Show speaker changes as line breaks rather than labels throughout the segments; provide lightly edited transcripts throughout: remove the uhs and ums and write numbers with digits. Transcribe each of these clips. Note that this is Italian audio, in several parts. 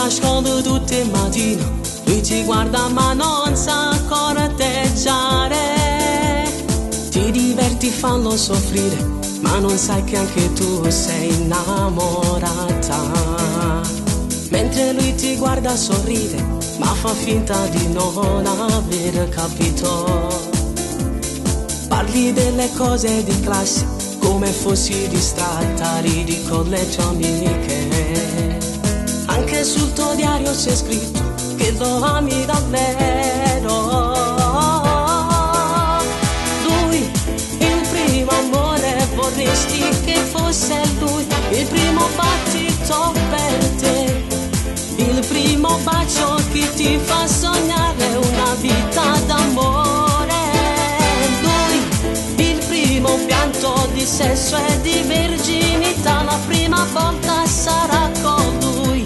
nascondo tutte le mattine, lui ti guarda ma non sa corteggiare. Ti diverti, fanno soffrire, ma non sai che anche tu sei innamorata. Mentre lui ti guarda sorride, ma fa finta di non aver capito. Parli delle cose di classe, come fossi distratta, ridi con le tue amiche. Anche sul tuo diario c'è scritto che lo ami davvero. Lui, il primo amore, vorresti che fosse lui, il primo battito per te, il primo bacio che ti fa sognare una vita d'amore. Lui, il primo pianto di sesso e di verginità, la prima volta sarà con lui.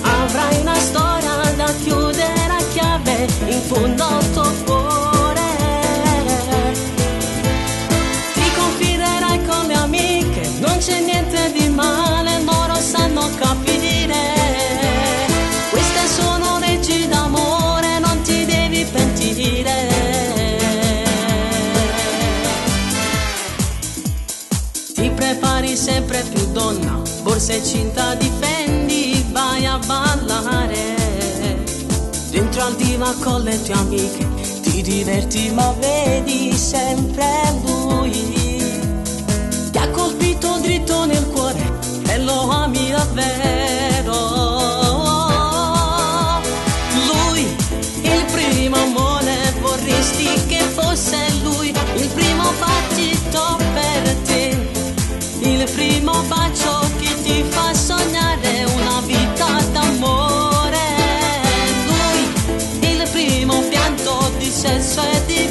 Avrai una storia da chiudere a chiave in fondo al tuo cuore. Ti confiderai con le amiche, non c'è niente di male, loro sanno capire. Queste sono leggi d'amore, non ti devi pentire. Ti prepari sempre più donna, borsa e cinta di Fendi, vai a ballare. Dentro al diva con le tue amiche, ti diverti ma vedi sempre lui. Ti ha colpito dritto nel cuore e lo ami davvero. Lui, il primo amore, vorresti che fosse lui, il primo battito per te, il primo bacio che ti fa sognare una vita d'amore. Lui, il primo pianto di sesso e di